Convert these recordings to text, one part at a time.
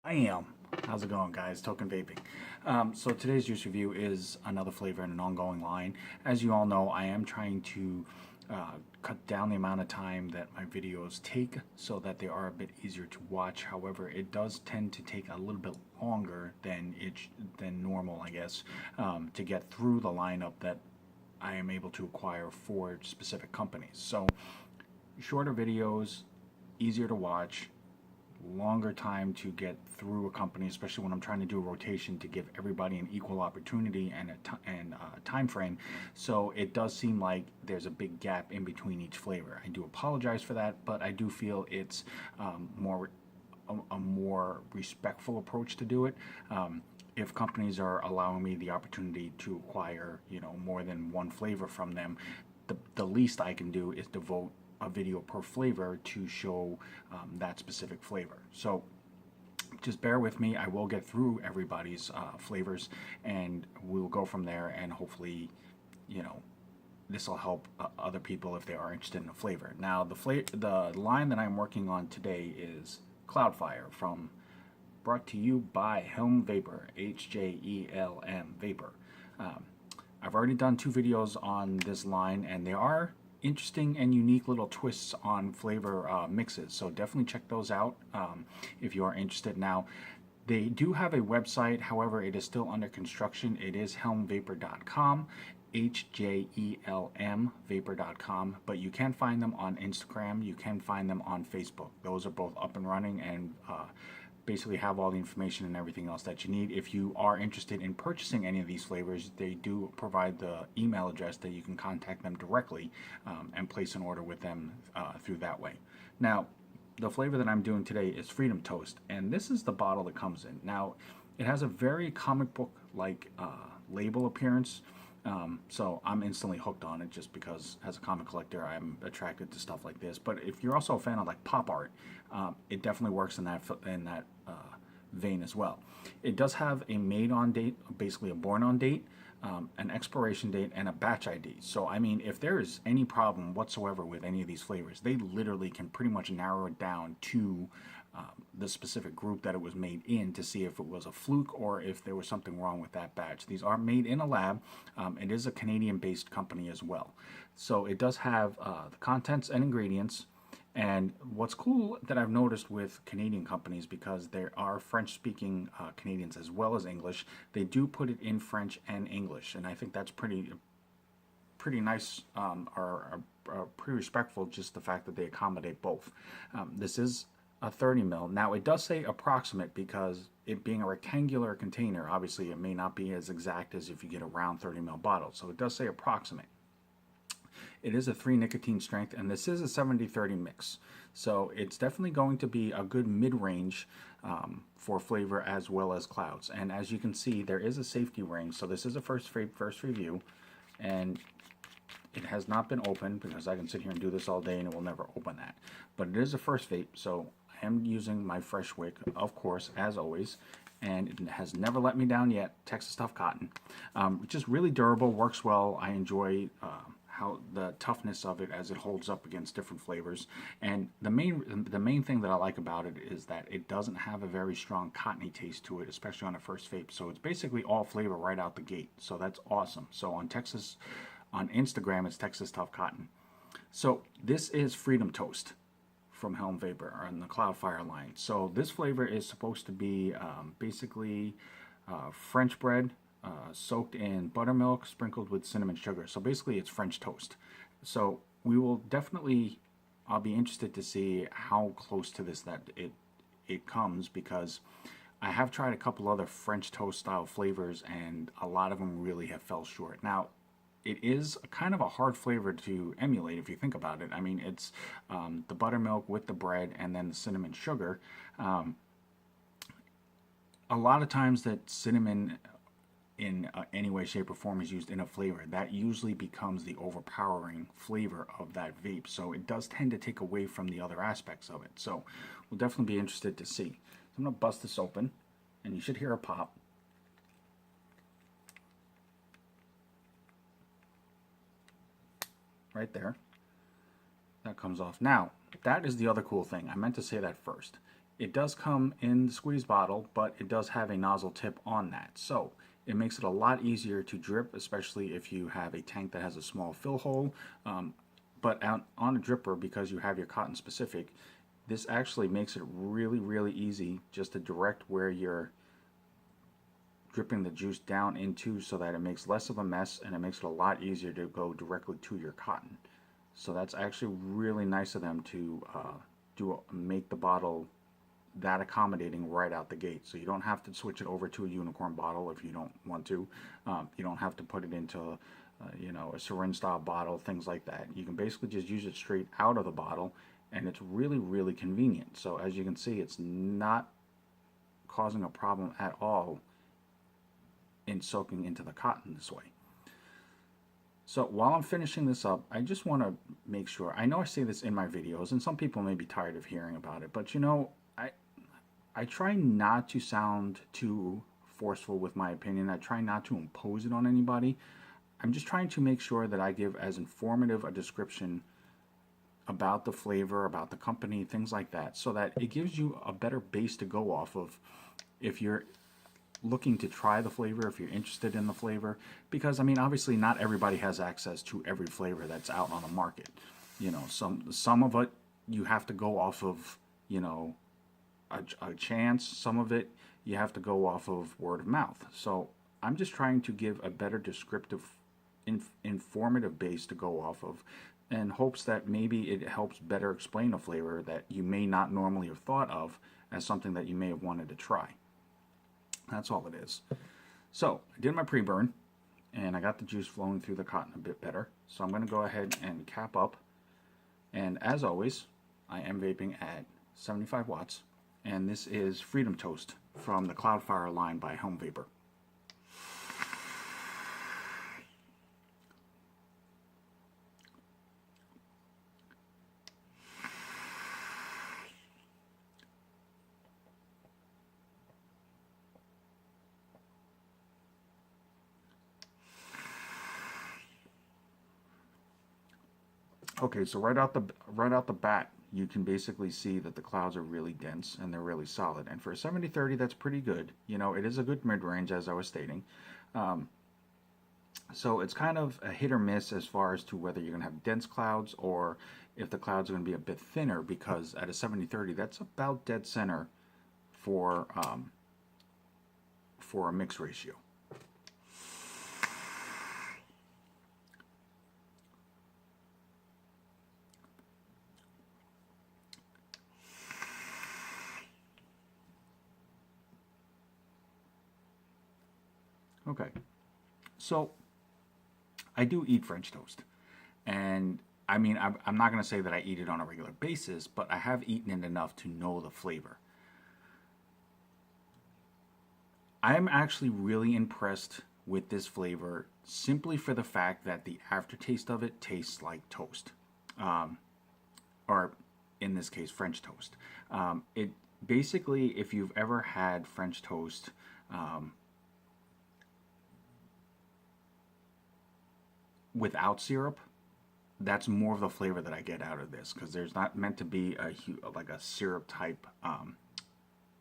I am. How's it going, guys? Token Vaping. So today's use review is another flavor in an ongoing line. As you all know, I am trying to cut down the amount of time that my videos take so that they are a bit easier to watch. However, it does tend to take a little bit longer than normal, I guess, to get through the lineup that I am able to acquire for specific companies. So shorter videos, easier to watch, longer time to get through a company, especially when I'm trying to do a rotation to give everybody an equal opportunity and a time frame. So it does seem like there's a big gap in between each flavor. I do apologize for that, but I do feel it's a more respectful approach to do it. If companies are allowing me the opportunity to acquire, more than one flavor from them, the least I can do is devote a video per flavor to show that specific flavor. So just bear with me. I will get through everybody's flavors, and we'll go from there. And hopefully, this will help other people if they are interested in a flavor. Now, the line that I'm working on today is Cloudfire, brought to you by Hjelm Vapor, Hjelm Vapor. I've already done 2 videos on this line, and they are interesting and unique little twists on flavor mixes, so definitely check those out if you are interested. Now, they do have a website, however it is still under construction. It is hjelmvapor.com, HJELM vapor.com, but you can find them on Instagram, you can find them on Facebook. Those are both up and running and basically have all the information and everything else that you need. If you are interested in purchasing any of these flavors, they do provide the email address that you can contact them directly and place an order with them through that way. Now, the flavor that I'm doing today is Freedom Toast, and this is the bottle that comes in. Now, it has a very comic book like label appearance. So I'm instantly hooked on it just because as a comic collector I'm attracted to stuff like this. But if you're also a fan of like pop art, it definitely works in that vein as well. It does have a made on date, basically a born on date, an expiration date, and a batch ID. So I mean, if there is any problem whatsoever with any of these flavors, they literally can pretty much narrow it down to the specific group that it was made in to see if it was a fluke or if there was something wrong with that batch. These are made in a lab. It is a Canadian-based company as well. So it does have the contents and ingredients. And what's cool that I've noticed with Canadian companies, because there are French-speaking Canadians as well as English, they do put it in French and English, and I think that's pretty nice, or pretty respectful, just the fact that they accommodate both. This is a 30 ml. Now it does say approximate because it being a rectangular container, obviously it may not be as exact as if you get a round 30 ml bottle. So it does say approximate. It is a 3 nicotine strength, and this is a 70-30 mix. So it's definitely going to be a good mid-range for flavor as well as clouds. And as you can see, there is a safety ring. So this is a first review, and it has not been opened because I can sit here and do this all day and it will never open that. But it is a first vape, so I am using my fresh wick, of course, as always, and it has never let me down yet. Texas Tough Cotton, which is really durable, works well. I enjoy how the toughness of it as it holds up against different flavors. And the main thing that I like about it is that it doesn't have a very strong cottony taste to it, especially on a first vape. So it's basically all flavor right out the gate. So that's awesome. So on Instagram, it's Texas Tough Cotton. So this is Freedom Toast from Hjelm Vapor on the Cloudfire line. So this flavor is supposed to be basically French bread soaked in buttermilk, sprinkled with cinnamon sugar. So basically it's French toast. So we will definitely, I'll be interested to see how close to this that it comes, because I have tried a couple other French toast style flavors and a lot of them really have fell short. Now, it is kind of a hard flavor to emulate if you think about it. I mean, it's the buttermilk with the bread and then the cinnamon sugar. A lot of times that cinnamon in any way, shape, or form is used in a flavor, that usually becomes the overpowering flavor of that vape. So it does tend to take away from the other aspects of it. So we'll definitely be interested to see. So I'm going to bust this open, and you should hear a pop. Right there. That comes off. Now, that is the other cool thing. I meant to say that first. It does come in the squeeze bottle, but it does have a nozzle tip on that. So it makes it a lot easier to drip, especially if you have a tank that has a small fill hole. But on a dripper, because you have your cotton specific, this actually makes it really, really easy just to direct where you're dripping the juice down into, so that it makes less of a mess and it makes it a lot easier to go directly to your cotton. So that's actually really nice of them to make the bottle that accommodating right out the gate. So you don't have to switch it over to a unicorn bottle if you don't want to. You don't have to put it into a syringe style bottle, things like that. You can basically just use it straight out of the bottle, and it's really, really convenient. So as you can see, it's not causing a problem at all in soaking into the cotton this way. So while I'm finishing this up, I just want to make sure, I know I say this in my videos, and some people may be tired of hearing about it, but I try not to sound too forceful with my opinion. I try not to impose it on anybody. I'm just trying to make sure that I give as informative a description about the flavor, about the company, things like that, so that it gives you a better base to go off of if you're looking to try the flavor, if you're interested in the flavor. Because I mean, obviously not everybody has access to every flavor that's out on the market. Some of it you have to go off of a chance. Some of it you have to go off of word of mouth. So I'm just trying to give a better descriptive, informative base to go off of, in hopes that maybe it helps better explain a flavor that you may not normally have thought of as something that you may have wanted to try. That's all it is. So I did my pre-burn, and I got the juice flowing through the cotton a bit better. So I'm going to go ahead and cap up. And as always, I am vaping at 75 watts. And this is Freedom Toast from the Cloudfire line by Hjelm Vapor. Okay, so right out the bat, you can basically see that the clouds are really dense and they're really solid. And for a 70-30, that's pretty good. It is a good mid-range, as I was stating. So it's kind of a hit or miss as far as to whether you're going to have dense clouds or if the clouds are going to be a bit thinner, because at a 70-30, that's about dead center for a mix ratio. Okay, so I do eat French toast, and I mean, I'm not going to say that I eat it on a regular basis, but I have eaten it enough to know the flavor. I'm actually really impressed with this flavor simply for the fact that the aftertaste of it tastes like toast, or in this case, French toast. It basically, if you've ever had French toast, without syrup, that's more of the flavor that I get out of this, because there's not meant to be like a syrup type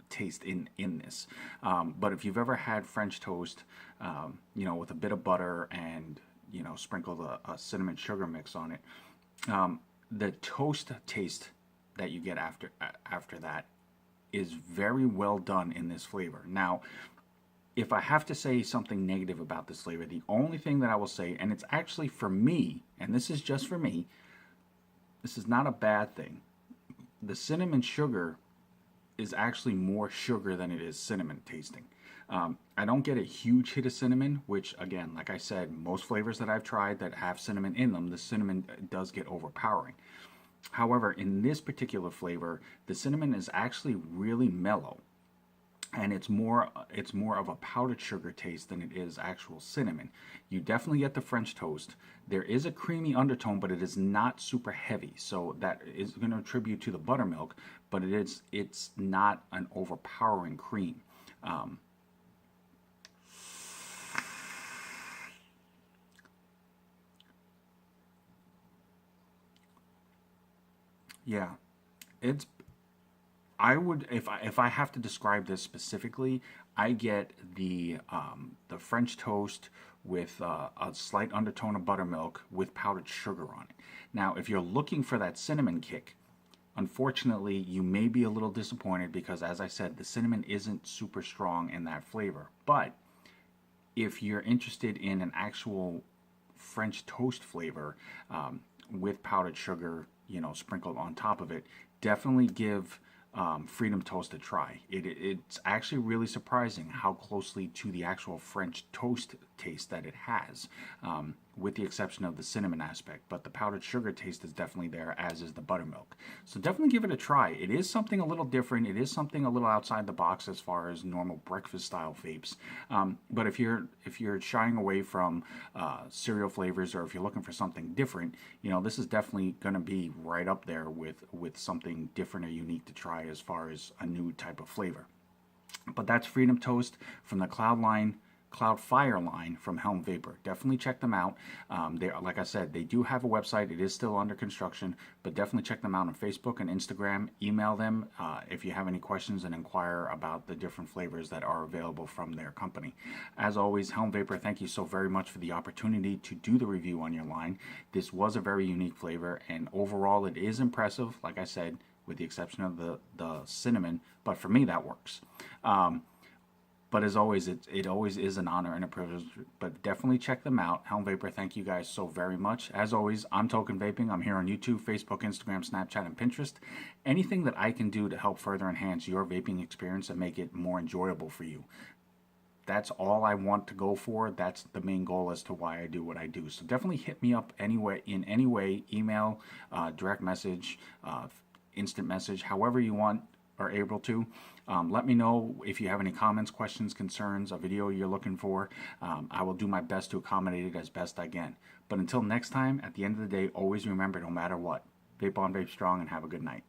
taste in this. But if you've ever had French toast, with a bit of butter and sprinkled a cinnamon sugar mix on it, the toast taste that you get after that is very well done in this flavor. Now, if I have to say something negative about this flavor, the only thing that I will say, and it's actually for me, and this is just for me, this is not a bad thing. The cinnamon sugar is actually more sugar than it is cinnamon tasting. I don't get a huge hit of cinnamon, which again, like I said, most flavors that I've tried that have cinnamon in them, the cinnamon does get overpowering. However, in this particular flavor, the cinnamon is actually really mellow. And it's more of a powdered sugar taste than it is actual cinnamon. You definitely get the French toast. There is a creamy undertone, but it is not super heavy. So that is going to attribute to the buttermilk, but it's not an overpowering cream. Yeah, it's I would, if I have to describe this specifically, I get the French toast with a slight undertone of buttermilk with powdered sugar on it. Now, if you're looking for that cinnamon kick, unfortunately, you may be a little disappointed because, as I said, the cinnamon isn't super strong in that flavor. But if you're interested in an actual French toast flavor with powdered sugar, sprinkled on top of it, definitely give Freedom Toast a try. It's actually really surprising how closely to the actual French toast taste that it has, with the exception of the cinnamon aspect. But the powdered sugar taste is definitely there, as is the buttermilk. So definitely give it a try. It is something a little different. It is something a little outside the box as far as normal breakfast style vapes. But if you're shying away from cereal flavors, or if you're looking for something different, this is definitely going to be right up there with something different or unique to try as far as a new type of flavor. But that's Freedom Toast from the Cloudfire line from Hjelm Vapor. Definitely check them out. Like I said, they do have a website. It is still under construction, but definitely check them out on Facebook and Instagram. Email them if you have any questions and inquire about the different flavors that are available from their company. As always, Hjelm Vapor, thank you so very much for the opportunity to do the review on your line. This was a very unique flavor, and overall it is impressive, like I said, with the exception of the cinnamon, but for me that works. But as always, it always is an honor and a privilege. But definitely check them out. Hjelm Vapor, thank you guys so very much. As always, I'm Token Vaping. I'm here on YouTube, Facebook, Instagram, Snapchat, and Pinterest. Anything that I can do to help further enhance your vaping experience and make it more enjoyable for you. That's all I want to go for. That's the main goal as to why I do what I do. So definitely hit me up anyway, in any way, email, direct message, instant message, however you want or able to. Let me know if you have any comments, questions, concerns, a video you're looking for. I will do my best to accommodate it as best I can. But until next time, at the end of the day, always remember, no matter what, vape on, vape strong, and have a good night.